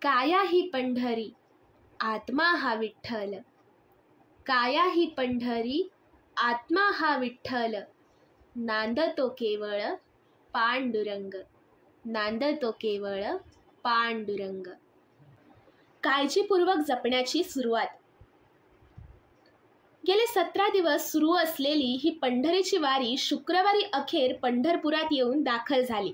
काया ही पंढरी आत्मा हा विठ्ठल, काया ही पंढरी आत्मा हा विठ्ठल, नांदतो केवळ पांडुरंग, नांदतो केवळ पांडुरंग. काळजीपूर्वक जपण्याची सुरुवात. गेले 17 दिवस सुरू असलेली ही पंढरीची वारी शुक्रवारी अखेर पंढरपुरात येऊन दाखल झाली.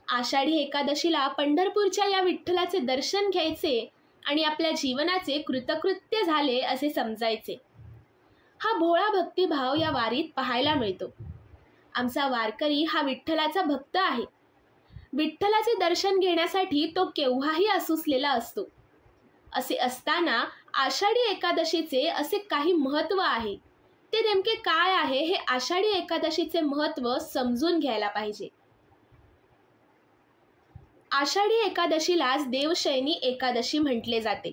आषाढी एकादशीला पंढरपूरच्या या विठ्ठलाचे दर्शन घ्यायचे आणि आपल्या जीवनाचे कृतकृत्य झाले असे समजायचे. हा भोळा भक्तिभाव या वारीत पाहायला मिळतो. आमचा वारकरी हा विठ्ठलाचा भक्त आहे. विठ्ठलाचे दर्शन घेण्यासाठी तो केव्हाही असूसलेला असतो. असे असताना आषाढी एकादशीचे असे काही महत्त्व आहे. ते नेमके काय आहे हे आषाढी एकादशीचे महत्त्व समजून घ्यायला पाहिजे. आषाढी एकादशीलाच देवशयनी एकादशी म्हटले जाते.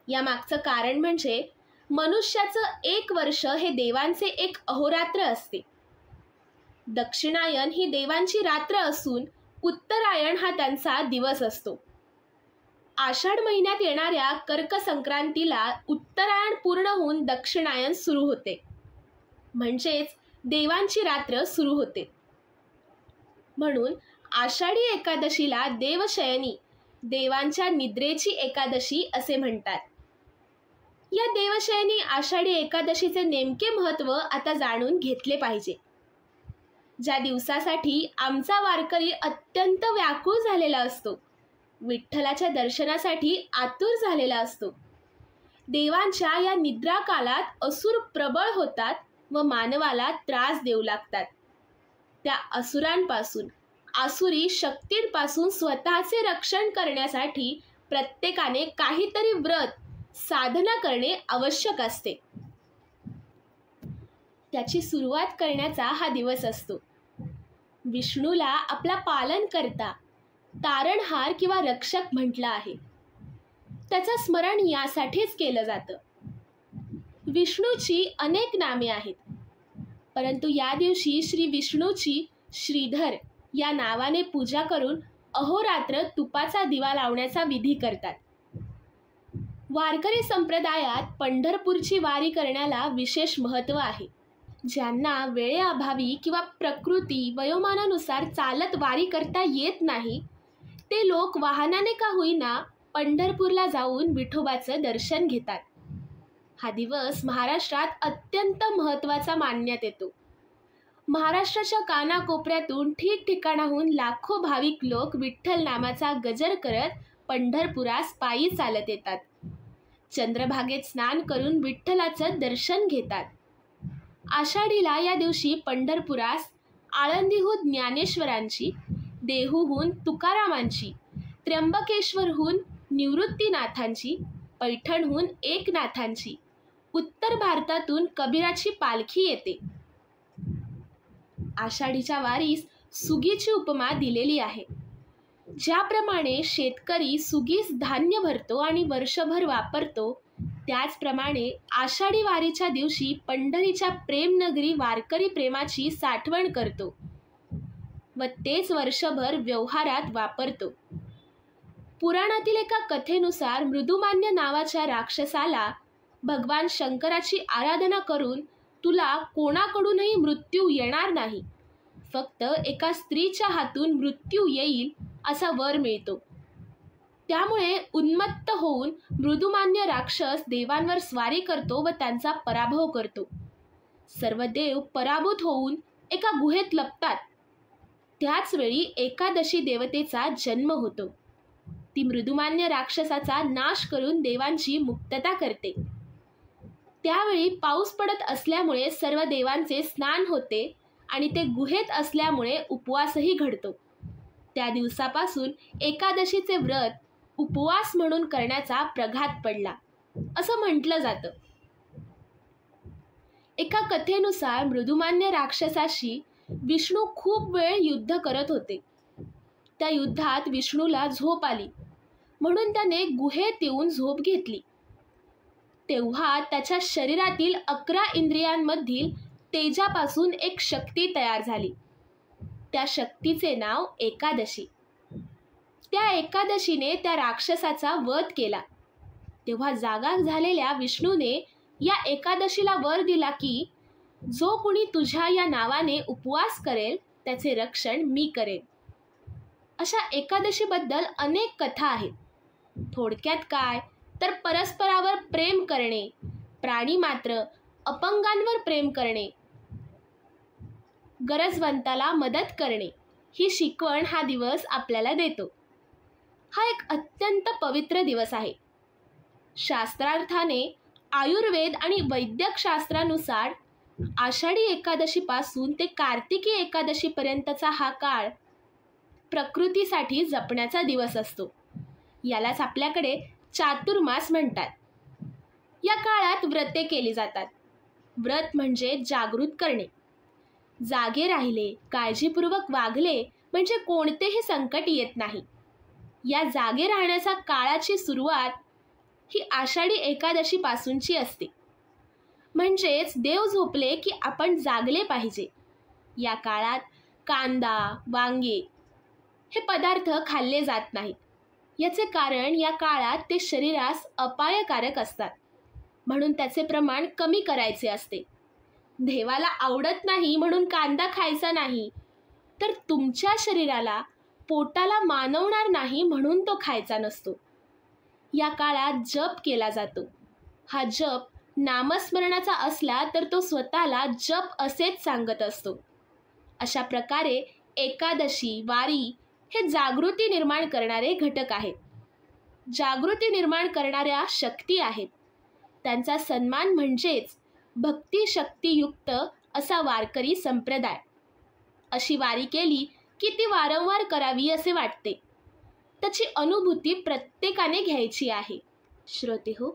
यामागचं कारण म्हणजे मनुष्याचं 1 वर्ष हे देवांचे एक अहोरात्र असते. दक्षिणायन ही देवांची रात्र असून उत्तरायण हा त्यांचा दिवस असतो. आषाढ महिन्यात येणाऱ्या कर्क संक्रांतीला उत्तरायण पूर्ण होऊन दक्षिणायन सुरू होते, म्हणजेच देवांची रात्र सुरू होते. म्हणून आषाढी एकादशीला देवशयनी, देवांच्या निद्रेची एकादशी असे म्हणतात. या देवशयनी आषाढी एकादशीचे नेमके महत्त्व आता जाणून घेतले पाहिजे. ज्या दिवसासाठी आमचा वारकरी अत्यंत व्याकुळ झालेला असतो, विठ्ठलाच्या दर्शनासाठी आतुर झालेला असतो. देवांच्या या निद्रा कालात असुर प्रबळ होतात व मानवाला त्रास देऊ लागतात. त्या असुरांपासून, आसुरी शक्तींपासून स्वतःचे रक्षण करण्यासाठी प्रत्येकाने काहीतरी व्रत, साधना करणे आवश्यक असते. त्याची सुरुवात करण्याचा हा दिवस असतो. विष्णूला आपला पालनकर्ता, तारणहार किंवा रक्षक म्हटलं आहे. त्याचं स्मरण यासाठीच केलं जातं. विष्णूची अनेक नामे आहेत, परंतु या दिवशी श्री विष्णूची श्रीधर या नावाने पूजा करून अहोरात्र तुपाचा दिवा लावण्याचा विधी करतात. वारकरी संप्रदायात पंढरपूरची वारी करण्याला विशेष महत्त्व आहे. ज्यांना वेळेअभावी किंवा प्रकृती वयोमानानुसार चालत वारी करता येत नाही, ते लोक वाहनाने का होईना पंढरपूरला जाऊन विठोबाचं दर्शन घेतात. हा दिवस महाराष्ट्रात अत्यंत महत्त्वाचा मानण्यात येतो. महाराष्ट्राच्या कानाकोपऱ्यातून ठिकठिकाणाहून लाखो भाविक लोक विठ्ठल नामाचा गजर करत पंढरपुरास पायी चालत येतात. चंद्रभागेत स्नान करून विठ्ठलाचं दर्शन घेतात. आषाढीला या दिवशी पंढरपुरास आळंदीहून ज्ञानेश्वरांची, देहूहून तुकारामांची, त्र्यंबकेश्वरहून निवृत्तीनाथांची, पैठणहून एकनाथांची, उत्तर भारतातून कबीराची पालखी येते. आषाढीच्या वारीस सुगीची उपमा दिलेली आहे. ज्याप्रमाणे शेतकरी सुगीस धान्य भरतो आणि वर्षभर वापरतो, त्याचप्रमाणे आषाढी वारीच्या दिवशी पंढरीच्या प्रेमनगरी वारकरी प्रेमाची साठवण करतो व तेच वर्षभर व्यवहारात वापरतो. पुराणातील एका कथेनुसार मृदुमान्य नावाच्या राक्षसाला भगवान शंकराची आराधना करून तुला कोणाकडूनही मृत्यू येणार नाही, फक्त एका स्त्रीच्या हातून मृत्यू येईल असा वर मिळतो. त्यामुळे उन्मत्त होऊन मृदुमान्य राक्षस देवांवर स्वारी करतो व त्यांचा पराभव करतो. सर्व देव पराभूत होऊन एका गुहेत लपतात. त्याचवेळी एकादशी देवतेचा जन्म होतो. ती मृदुमान्य राक्षसाचा नाश करून देवांची मुक्तता करते. त्यावेळी पाऊस पडत असल्यामुळे सर्व देवांचे स्नान होते आणि ते गुहेत असल्यामुळे उपवासही घडतो. त्या दिवसापासून एकादशीचे व्रत उपवास म्हणून करण्याचा प्रघात पडला असं म्हटलं जातं. एका कथेनुसार मृदुमान्य राक्षसाशी विष्णू खूप वेळ युद्ध करत होते. त्या युद्धात विष्णूला झोप आली, म्हणून त्याने गुहेत येऊन झोप घेतली. तेव्हा त्याच्या शरीरातील 11 इंद्रियांमधील तेजापासून एक शक्ती तयार झाली. त्या शक्तीचे नाव एकादशी. त्या एकादशीने त्या राक्षसाचा वध केला. तेव्हा जागा झालेल्या विष्णूने या एकादशीला वर दिला की जो कुणी तुझ्या या नावाने उपवास करेल त्याचे रक्षण मी करेन. अशा एकादशीबद्दल अनेक कथा आहेत. थोडक्यात काय तर परस्परावर प्रेम करणे, प्राणीमात्र अपंगांवर प्रेम करणे, गरजवंताला मदत करणे ही शिकवण हा दिवस आपल्याला देतो. हा एक अत्यंत पवित्र दिवस आहे. शास्त्रार्थाने आयुर्वेद आणि वैद्यकशास्त्रानुसार आषाढी एकादशीपासून ते कार्तिकी एकादशीपर्यंतचा हा काळ प्रकृतीसाठी जपण्याचा दिवस असतो. यालाच आपल्याकडे चातुर्मास म्हणतात. या काळात व्रते केली जातात. व्रत म्हणजे जागृत करणे. जागे राहिले, काळजीपूर्वक वागले म्हणजे कोणतेही संकट येत नाही. या जागे राहण्याच्या काळाची सुरुवात ही आषाढी एकादशीपासूनची असते. म्हणजेच देव झोपले की आपण जागले पाहिजे. या काळात कांदा, वांगे हे पदार्थ खाल्ले जात नाहीत. याचे कारण या काळात ते शरीरास अपायकारक असतात, म्हणून त्याचे प्रमाण कमी करायचे असते. देवाला आवडत नाही म्हणून कांदा खायचा नाही, तर तुमच्या शरीराला, पोटाला मानवणार नाही म्हणून तो खायचा नसतो. या काळात जप केला जातो. हा जप नामस्मरणाचा असला तर तो स्वतःला जप असेच सांगत असतो. अशा प्रकारे एकादशी, वारी हे जागृती निर्माण करणारे घटक आहेत. जागृती निर्माण करणाऱ्या शक्ती आहेत. त्यांचा सन्मान म्हणजेच भक्ती शक्तियुक्त असा वारकरी संप्रदाय. अशी वारी केली की ती वारंवार करावी असे वाटते. त्याची अनुभूती प्रत्येकाने घ्यायची आहे. श्रोतेहो,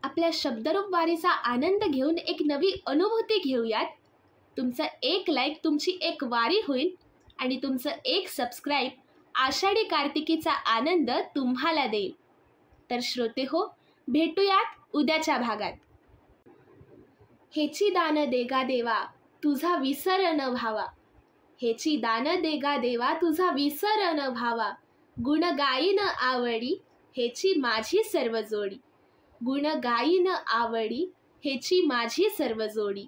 आपल्या शब्दरूप वारीचा आनंद घेऊन एक नवी अनुभूती घेऊयात. तुमचं एक लाईक तुमची एक वारी होईल आणि तुमचं एक सबस्क्राईब आषाढी कार्तिकीचा आनंद तुम्हाला देईल. तर श्रोतेहो, भेटूयात उद्याच्या भागात. हेची दान देगा देवा तुझा विसर न व्हावा. हेची दान देगा देवा तुझा विसर न व्हावा. गुण गायीन आवडी हेची माझी सर्व जोडी. गुण गायीन आवडी हेची माझी सर्व जोडी.